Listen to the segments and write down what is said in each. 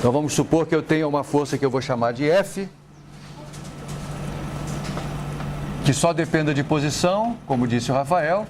Então vamos supor que eu tenha uma força que eu vou chamar de F, que só dependa de posição, como disse o Rafael,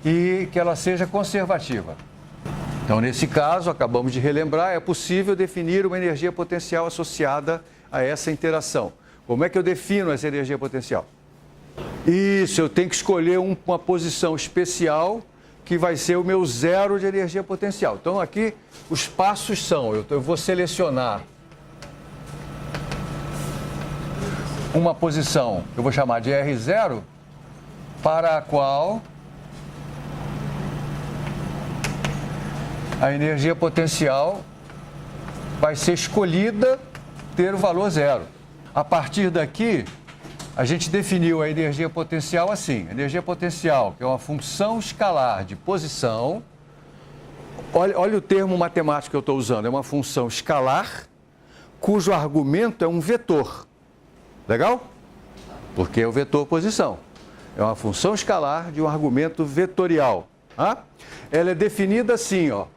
e que ela seja conservativa. Então, nesse caso, acabamos de relembrar, é possível definir uma energia potencial associada a essa interação. Como é que eu defino essa energia potencial? Isso, eu tenho que escolher uma posição especial que vai ser o meu zero de energia potencial. Então, aqui, os passos são, eu vou selecionar uma posição que eu vou chamar de R0, para a qual a energia potencial vai ser escolhida ter o valor zero. A partir daqui, a gente definiu a energia potencial assim. Energia potencial, que é uma função escalar de posição. Olha o termo matemático que eu estou usando. É uma função escalar cujo argumento é um vetor. Legal? Porque é o vetor posição. É uma função escalar de um argumento vetorial. Ela é definida assim, ó.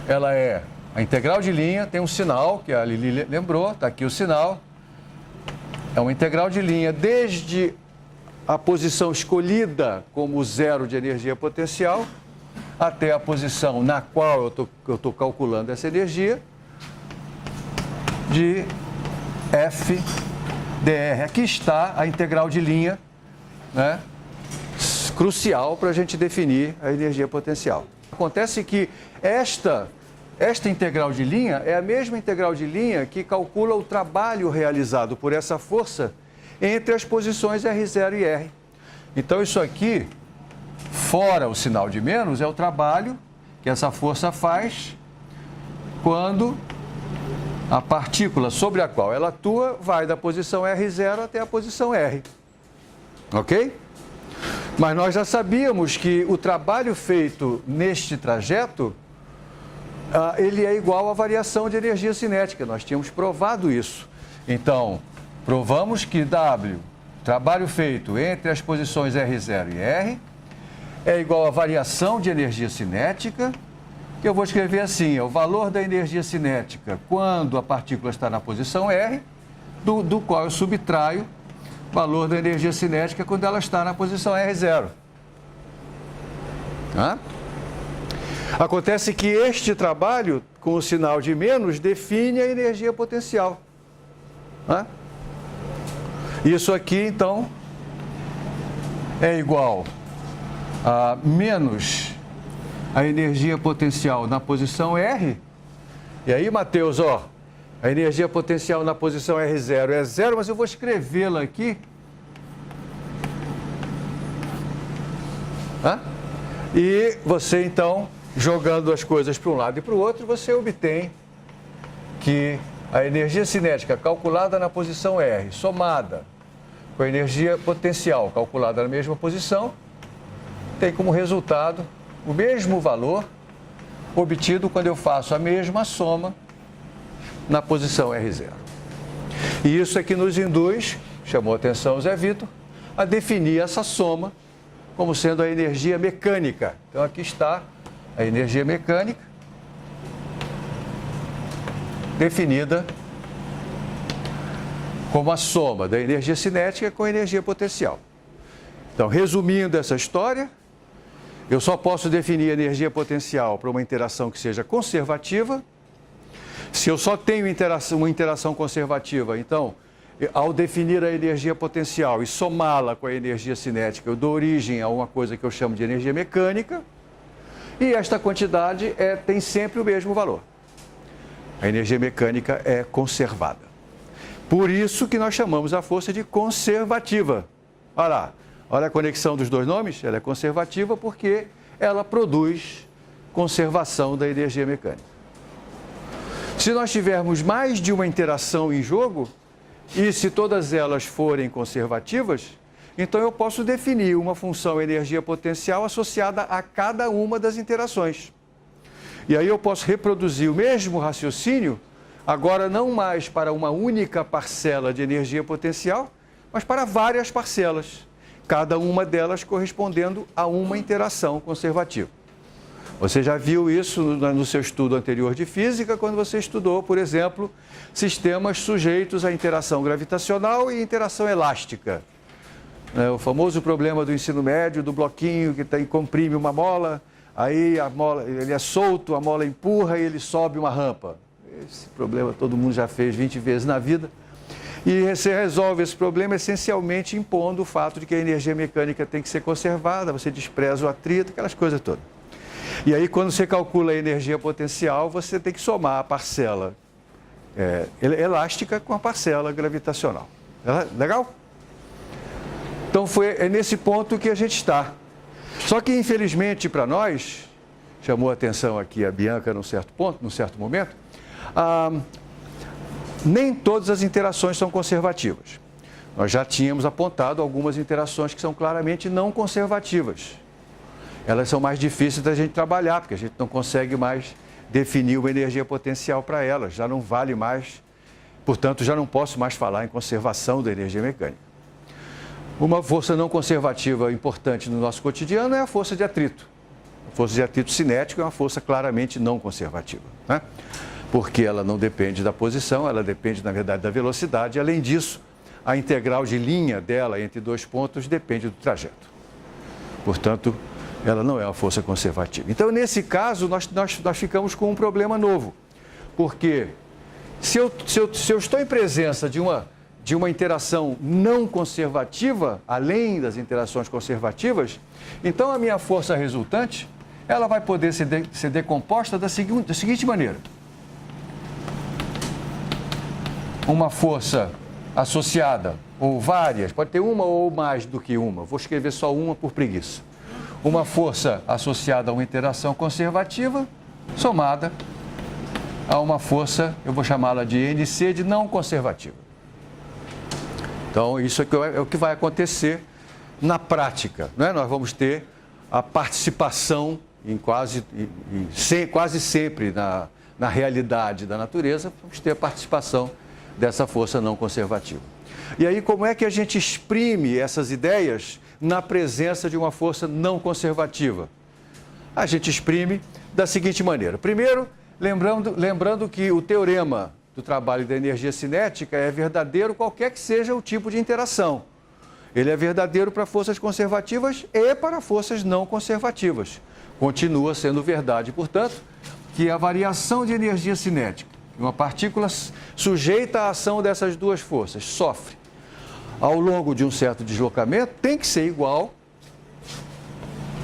Ela é a integral de linha, tem um sinal, que a Lili lembrou, está aqui o sinal. É uma integral de linha desde a posição escolhida como zero de energia potencial até a posição na qual eu estou calculando essa energia de F dr. Aqui está a integral de linha, né, crucial para a gente definir a energia potencial. Acontece que esta integral de linha é a mesma integral de linha que calcula o trabalho realizado por essa força entre as posições R0 e R. Então, isso aqui, fora o sinal de menos, é o trabalho que essa força faz quando a partícula sobre a qual ela atua vai da posição R0 até a posição R. Ok? Mas nós já sabíamos que o trabalho feito neste trajeto ele é igual à variação de energia cinética. Nós tínhamos provado isso. Então, provamos que W, trabalho feito entre as posições R0 e R, é igual à variação de energia cinética, que eu vou escrever assim, é o valor da energia cinética quando a partícula está na posição R, do qual eu subtraio o valor da energia cinética quando ela está na posição R0. Acontece que este trabalho, com o sinal de menos, define a energia potencial. Isso aqui, então, é igual a menos a energia potencial na posição R. E aí, Matheus, ó, a energia potencial na posição R0 é zero, mas eu vou escrevê-la aqui. E você, então, jogando as coisas para um lado e para o outro, você obtém que a energia cinética calculada na posição R, somada com a energia potencial calculada na mesma posição, tem como resultado o mesmo valor obtido quando eu faço a mesma soma na posição R0. E isso é que nos induz, chamou a atenção o Zé Vitor, a definir essa soma como sendo a energia mecânica. Então, aqui está a energia mecânica definida como a soma da energia cinética com a energia potencial. Então, resumindo essa história, eu só posso definir a energia potencial para uma interação que seja conservativa. Se eu só tenho uma interação conservativa, então, ao definir a energia potencial e somá-la com a energia cinética, eu dou origem a uma coisa que eu chamo de energia mecânica, e esta quantidade tem sempre o mesmo valor. A energia mecânica é conservada. Por isso que nós chamamos a força de conservativa. Olha lá, olha a conexão dos dois nomes, ela é conservativa porque ela produz conservação da energia mecânica. Se nós tivermos mais de uma interação em jogo, e se todas elas forem conservativas, então eu posso definir uma função energia potencial associada a cada uma das interações. E aí eu posso reproduzir o mesmo raciocínio, agora não mais para uma única parcela de energia potencial, mas para várias parcelas, cada uma delas correspondendo a uma interação conservativa. Você já viu isso no seu estudo anterior de física, quando você estudou, por exemplo, sistemas sujeitos à interação gravitacional e interação elástica. O famoso problema do ensino médio, do bloquinho que comprime uma mola, aí a mola, ele é solto, a mola empurra e ele sobe uma rampa. Esse problema todo mundo já fez 20 vezes na vida. E você resolve esse problema essencialmente impondo o fato de que a energia mecânica tem que ser conservada, você despreza o atrito, aquelas coisas todas. E aí, quando você calcula a energia potencial, você tem que somar a parcela elástica com a parcela gravitacional. Legal? Então, é nesse ponto que a gente está. Só que, infelizmente, para nós, chamou a atenção aqui a Bianca num certo ponto, num certo momento, nem todas as interações são conservativas. Nós já tínhamos apontado algumas interações que são claramente não conservativas. Elas são mais difíceis da gente trabalhar, porque a gente não consegue mais definir uma energia potencial para elas, já não vale mais, portanto, já não posso mais falar em conservação da energia mecânica. Uma força não conservativa importante no nosso cotidiano é a força de atrito. A força de atrito cinético é uma força claramente não conservativa, né? Porque ela não depende da posição, ela depende, na verdade, da velocidade. Além disso, a integral de linha dela entre dois pontos depende do trajeto. Portanto, ela não é uma força conservativa. Então, nesse caso, nós ficamos com um problema novo. Porque se eu estou em presença de uma interação não conservativa, além das interações conservativas, então a minha força resultante, ela vai poder ser decomposta da seguinte maneira. Uma força associada, ou várias, pode ter uma ou mais do que uma, vou escrever só uma por preguiça. Uma força associada a uma interação conservativa, somada a uma força, eu vou chamá-la de NC, de não conservativa. Então, isso é o que vai acontecer na prática, né? Nós vamos ter a participação em quase sempre na realidade da natureza, vamos ter a participação dessa força não conservativa. E aí, como é que a gente exprime essas ideias na presença de uma força não conservativa? A gente exprime da seguinte maneira. Primeiro, lembrando que o teorema do trabalho da energia cinética é verdadeiro qualquer que seja o tipo de interação. Ele é verdadeiro para forças conservativas e para forças não conservativas. Continua sendo verdade, portanto, que a variação de energia cinética, uma partícula sujeita à ação dessas duas forças, sofre ao longo de um certo deslocamento, tem que ser igual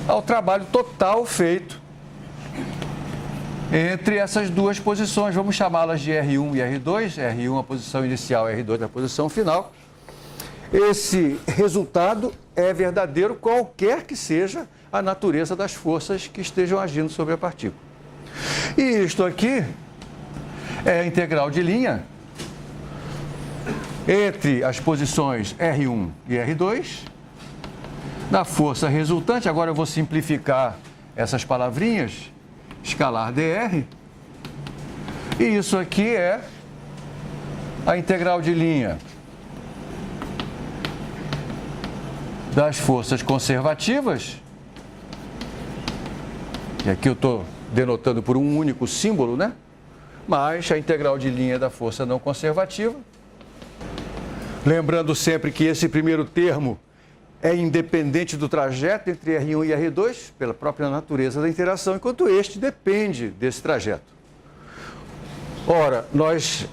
ao trabalho total feito entre essas duas posições. Vamos chamá-las de R1 e R2, R1 a posição inicial, R2 a posição final. Esse resultado é verdadeiro qualquer que seja a natureza das forças que estejam agindo sobre a partícula. E isto aqui é a integral de linha entre as posições R1 e R2 da força resultante. Agora eu vou simplificar essas palavrinhas, escalar dr, e isso aqui é a integral de linha das forças conservativas, e aqui eu estou denotando por um único símbolo, né? Mais a integral de linha da força não conservativa. Lembrando sempre que esse primeiro termo é independente do trajeto entre R1 e R2, pela própria natureza da interação, enquanto este depende desse trajeto. Ora, nós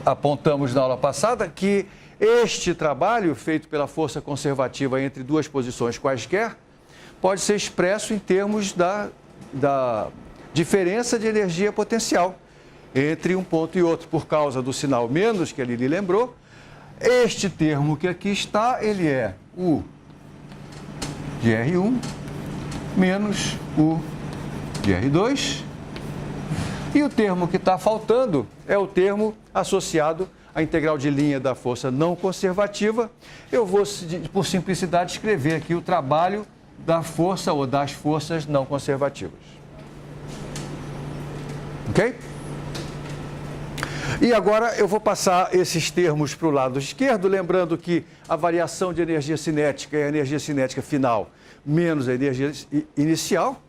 apontamos na aula passada que este trabalho feito pela força conservativa entre duas posições quaisquer pode ser expresso em termos da diferença de energia potencial entre um ponto e outro, por causa do sinal menos, que a Lili lembrou. Este termo que aqui está, ele é U de R1 menos U de R2. E o termo que está faltando é o termo associado à integral de linha da força não conservativa. Eu vou, por simplicidade, escrever aqui o trabalho da força ou das forças não conservativas. Ok? E agora eu vou passar esses termos para o lado esquerdo, lembrando que a variação de energia cinética é a energia cinética final menos a energia inicial.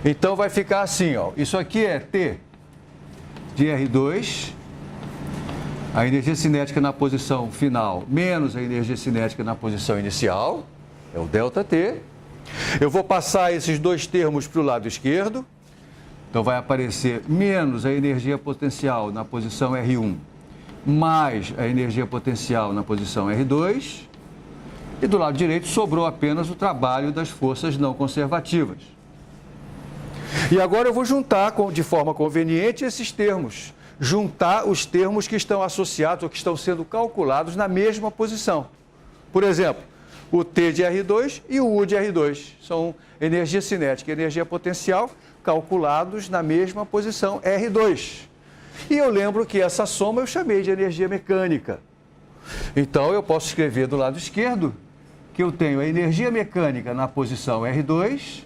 Então vai ficar assim, ó. Isso aqui é T de R2, a energia cinética na posição final menos a energia cinética na posição inicial, é o ΔT. Eu vou passar esses dois termos para o lado esquerdo, então vai aparecer menos a energia potencial na posição R1, mais a energia potencial na posição R2, e do lado direito sobrou apenas o trabalho das forças não conservativas. E agora eu vou juntar de forma conveniente esses termos, juntar os termos que estão associados ou que estão sendo calculados na mesma posição. Por exemplo, o T de R2 e o U de R2 são energia cinética e energia potencial calculados na mesma posição R2. E eu lembro que essa soma eu chamei de energia mecânica. Então eu posso escrever do lado esquerdo que eu tenho a energia mecânica na posição R2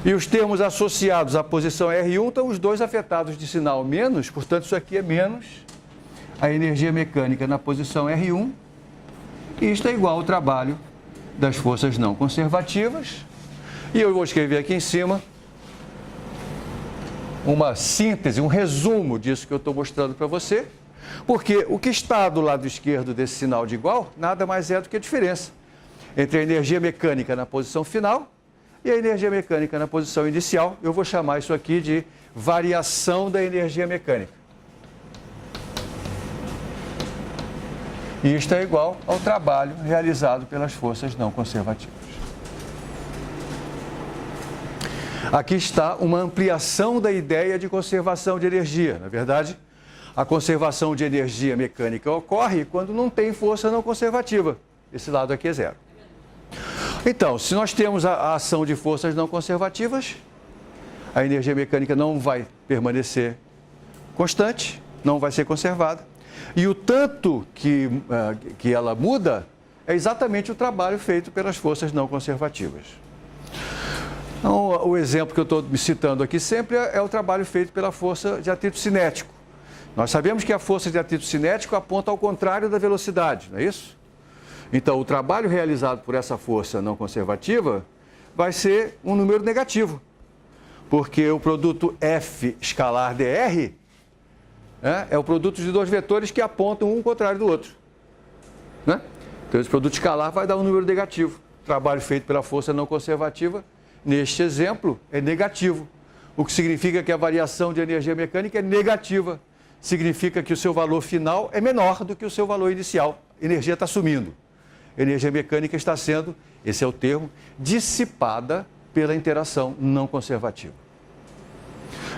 e os termos associados à posição R1 estão os dois afetados de sinal menos, portanto isso aqui é menos a energia mecânica na posição R1 e isto é igual ao trabalho das forças não conservativas. E eu vou escrever aqui em cima uma síntese, um resumo disso que eu estou mostrando para você, porque o que está do lado esquerdo desse sinal de igual nada mais é do que a diferença entre a energia mecânica na posição final e a energia mecânica na posição inicial. Eu vou chamar isso aqui de variação da energia mecânica. E isto é igual ao trabalho realizado pelas forças não conservativas. Aqui está uma ampliação da ideia de conservação de energia. Na verdade, a conservação de energia mecânica ocorre quando não tem força não conservativa. Esse lado aqui é zero. Então, se nós temos a ação de forças não conservativas, a energia mecânica não vai permanecer constante, não vai ser conservada. E o tanto que ela muda é exatamente o trabalho feito pelas forças não conservativas. Então, o exemplo que eu estou me citando aqui sempre é o trabalho feito pela força de atrito cinético. Nós sabemos que a força de atrito cinético aponta ao contrário da velocidade, não é isso? Então, o trabalho realizado por essa força não conservativa vai ser um número negativo, porque o produto F escalar dr é o produto de dois vetores que apontam um contrário do outro. Né? Então, esse produto escalar vai dar um número negativo. O trabalho feito pela força não conservativa, neste exemplo, é negativo, o que significa que a variação de energia mecânica é negativa. Significa que o seu valor final é menor do que o seu valor inicial. A energia está sumindo. A energia mecânica está sendo, esse é o termo, dissipada pela interação não conservativa.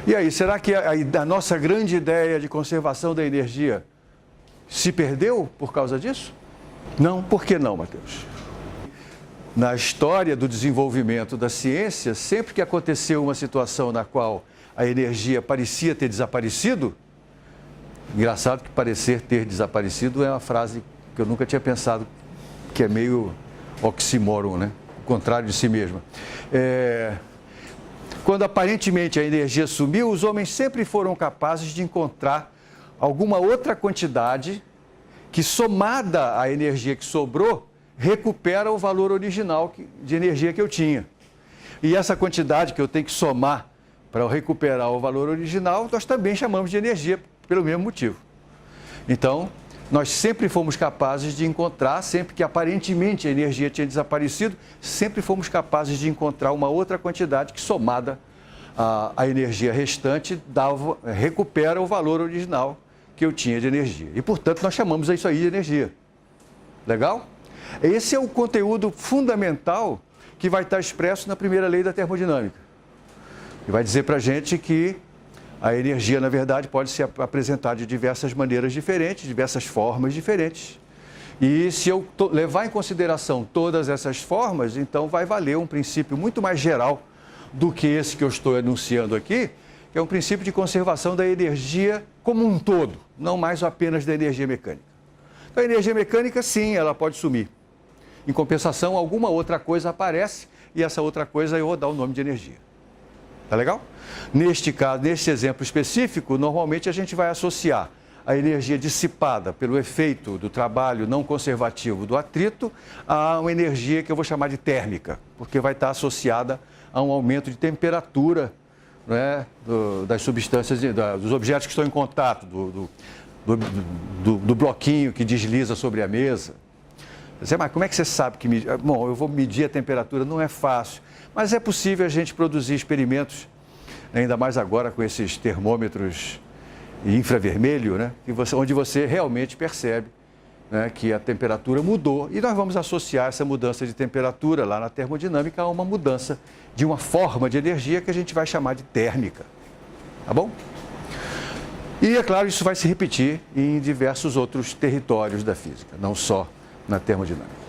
E aí, será que a nossa grande ideia de conservação da energia se perdeu por causa disso? Não. Por que não, Matheus? Na história do desenvolvimento da ciência, sempre que aconteceu uma situação na qual a energia parecia ter desaparecido, engraçado que parecer ter desaparecido é uma frase que eu nunca tinha pensado, que é meio oxímoron, né? O contrário de si mesma. Quando aparentemente a energia sumiu, os homens sempre foram capazes de encontrar alguma outra quantidade que, somada à energia que sobrou, recupera o valor original de energia que eu tinha. E essa quantidade que eu tenho que somar para recuperar o valor original, nós também chamamos de energia, pelo mesmo motivo. Então, nós sempre fomos capazes de encontrar, sempre que aparentemente a energia tinha desaparecido, sempre fomos capazes de encontrar uma outra quantidade que, somada à energia restante, recupera o valor original que eu tinha de energia. E, portanto, nós chamamos isso aí de energia. Legal? Esse é o conteúdo fundamental que vai estar expresso na primeira lei da termodinâmica. E vai dizer para a gente que a energia, na verdade, pode se apresentar de diversas maneiras diferentes, diversas formas diferentes. E se eu levar em consideração todas essas formas, então vai valer um princípio muito mais geral do que esse que eu estou enunciando aqui, que é um princípio de conservação da energia como um todo, não mais apenas da energia mecânica. Então, a energia mecânica, sim, ela pode sumir. Em compensação, alguma outra coisa aparece e essa outra coisa eu vou dar o nome de energia. Tá legal? Neste caso, neste exemplo específico, normalmente a gente vai associar a energia dissipada pelo efeito do trabalho não conservativo do atrito a uma energia que eu vou chamar de térmica, porque vai estar associada a um aumento de temperatura, né, das substâncias, dos objetos que estão em contato, do bloquinho que desliza sobre a mesa. Mas como é que você sabe que medir? Bom, eu vou medir a temperatura, não é fácil, mas é possível a gente produzir experimentos, ainda mais agora com esses termômetros infravermelho, né, onde você realmente percebe, né, que a temperatura mudou, e nós vamos associar essa mudança de temperatura lá na termodinâmica a uma mudança de uma forma de energia que a gente vai chamar de térmica, tá bom? E, é claro, isso vai se repetir em diversos outros territórios da física, não só na termodinâmica.